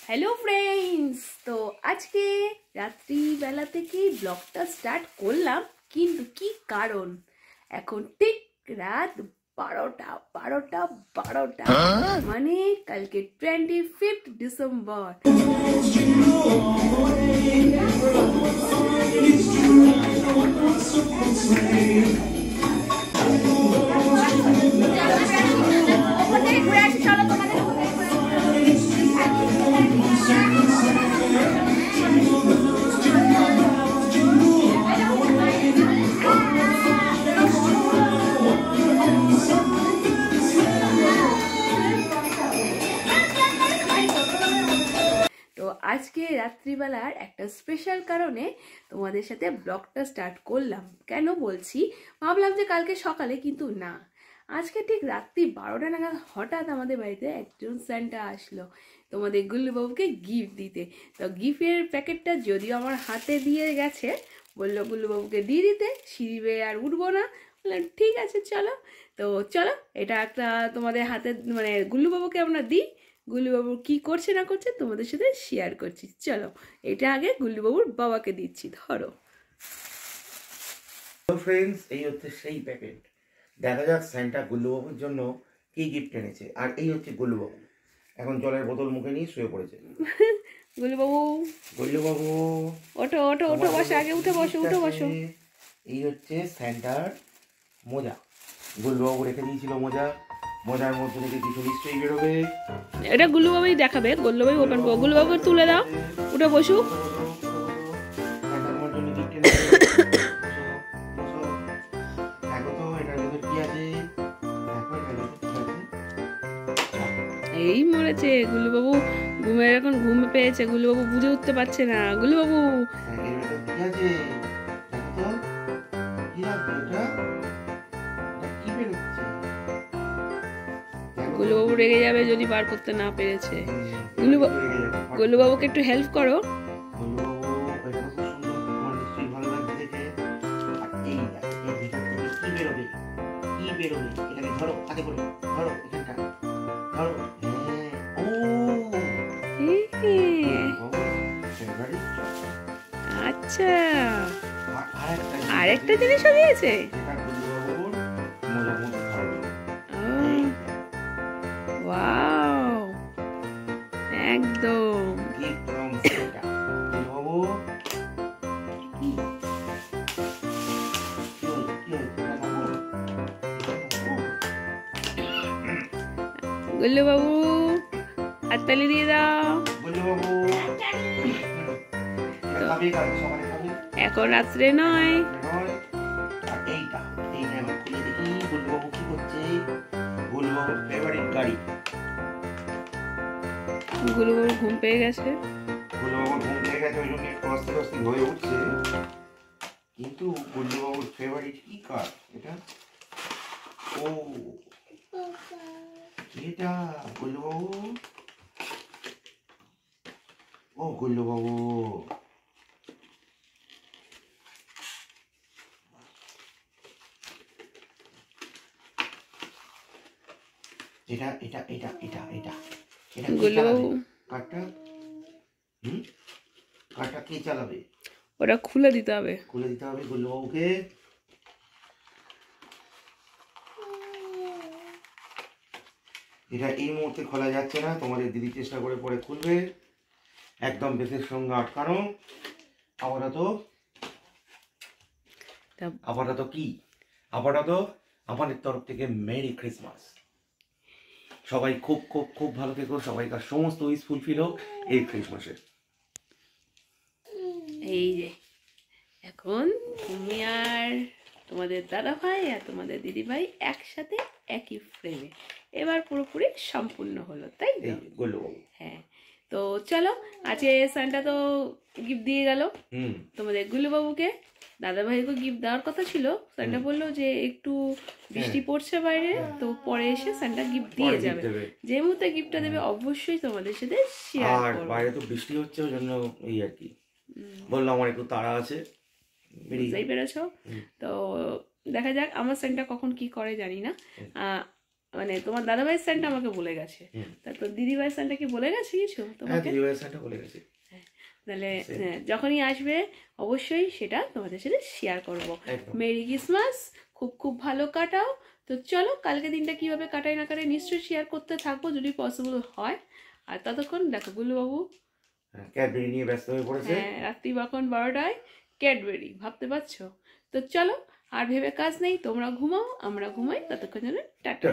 Hello friends, तो आज के रात्रि बेला থেকেই ব্লগটা স্টার্ট করলাম, কিন্তু কি কারণ এখন ঠিক রাত 12টা মানে কালকে 25 ডিসেম্বর। তো আজকে রাত্রিবেলার একটা স্পেশাল কারণে তোমাদের সাথে ব্লগটা স্টার্ট করলাম। কেন বলছি, ভাবলাম যে কালকে সকালে, কিন্তু না, আজকে ঠিক রাত্রি 12টা নাগাদ হঠাৎ আমাদের বাড়িতে একজন স্যান্টা আসলো তোমাদের গুল্লুবাবুকে গিফট দিতে। তো গিফটের প্যাকেটটা যদিও আমার হাতে দিয়ে গেছে, বললো গুল্লুবাবুকে দিয়ে দিতে, সিঁড়ি বেয়ে আর উঠবো না। বললাম ঠিক আছে চলো। তো চলো, এটা একটা তোমাদের হাতে মানে গুল্লুবাবুকে আমরা দিই, গুল্লুবাবু কি করছে না করছে তোমাদের সাথে শেয়ার করছি। চলো, এটা আগে গুল্লুবাবুর বাবাকে দিচ্ছি, ধরো। ফ্রেন্ডস, এই হচ্ছে সেই প্যাকেট। দেখা যাক স্যান্টা গুল্লুবাবুর জন্য কি গিফট এনেছে। আর এই হচ্ছে গুল্লুবাবু, এখন জলের বোতল মুখে নিয়ে শুয়ে পড়েছে। গুল্লুবাবু, গুল্লুবাবু ওঠো ওঠো ওঠো, বসো, আগে উঠে বসো, উঠে বসো। এই হচ্ছে স্যান্টার মোজা। গুল্লুবাবু রেখে দিয়েছিল মোজার মধ্যে থেকে কিছু নিশ্চয়ই বেরোবে। এটা গুল্লুবাবুই দেখাবে, গুল্লুবাবু ওপেন করো। গুল্লুবাবুকে তুলে দাও, উঠে বসু। এই মরেছে গুল্লুবাবু, ঘুমের এখন ঘুম পেয়েছে, গুল্লুবাবু বুঝে উঠতে পারছে না। গুল্লুবাবু, গুল্লুবাবু রেগে যাবে যদি বার করতে না পেরেছে। গুল্লুবাবুকে একটু হেল্প করো। আচ্ছা, আরেকটা জিনিসও দিয়েছে। ওয়াও, একদম গুল্লুবাবু হাততালি দিয়ে দাও। এখন রাত্রে নয়। গুল্লুবাবু ঘুম পেয়ে গেছে, হয়ে উঠছে। কিন্তু গুল্লুবাবুর ফেভারিট কি কার এটা? ও এটা গুল্লুবাবু, ও গুল্লুবাবু, এটা এটা এটা এটা এটা এটা গুল্লুবাবু কারটা। কারটা কে চালাবে? ওটা খুলে দিতে হবে, গুল্লুবাবুকে। এটা এই মুহূর্তে খোলা যাচ্ছে না, তোমাদের দিদি চেষ্টা করে পরে খুলবে। একদম বেতের সঙ্গে আটকানো। আপাতত কি? আপাতত আমাদের তরফ থেকে মেরি ক্রিসমাস। সবাই খুব খুব খুব ভালো থেকো, সবাইকার সমস্ত উইশ ফুলফিল হোক এই ক্রিসমাসে। এই যে এখন তুমি আর তোমাদের দাদা ভাই আর তোমাদের দিদি ভাই একসাথে একই ফ্রেমে, এবার পুরোপুরি সম্পূর্ণ হলো, তাই তো? হ্যাঁ, তো চলো, আজকে সান্টা তো গিফট দিয়ে গেল তোমাদের গুল্লুবাবুকে। দাদা ভাইকে গিফট দেওয়ার কথা ছিল, সান্টা বললো যে একটু বৃষ্টি পড়ছে বাইরে, তো পরে এসে সান্টা গিফট দিয়ে যাবে। যে মুহূর্তে গিফটটা দেবে অবশ্যই তোমাদের সাথে শেয়ার করব। বাইরে তো বৃষ্টি হচ্ছে, ওই জন্য এই আর কি বললাম, আমার একটু তাড়া আছে, বুঝতেই পেরেছো। তো দেখা যাক আমার সান্টা কখন কি করে জানি না। মানে তোমার দাদাভাইয়ের স্যানটা আমাকে বলে গেছে, হুম। তা তোর দিদিভাইয়ের স্যানটা কি বলে গেছে কিছু হ্যাঁ, তোমাকে? দিদিভাইয়ের সাথে বলে গেছি। তাহলে যখনই আসবে অবশ্যই সেটা তোমাদের সাথে শেয়ার করবো। একদম। মেরি ক্রিসমাস, খুব খুব ভালো কাটাও। তো চলো কালকে দিনটা কিভাবে কাটাই না কাটাই নিশ্চয়ই শেয়ার করতে থাকবো যদি পসিবল হয়। আর ততক্ষণ দেখো গুল্লুবাবু ক্যাডবেরি নিয়ে ব্যস্ত হয়ে পড়েছে। হ্যাঁ রাত্রি এখন 12টায় ক্যাডবেরি, ভাবতে পারছো? তো চলো আর ভেবে কাজ নেই, তোমরা ঘুমাও আমরা ঘুমাই, ততক্ষণ জন্য টাটা।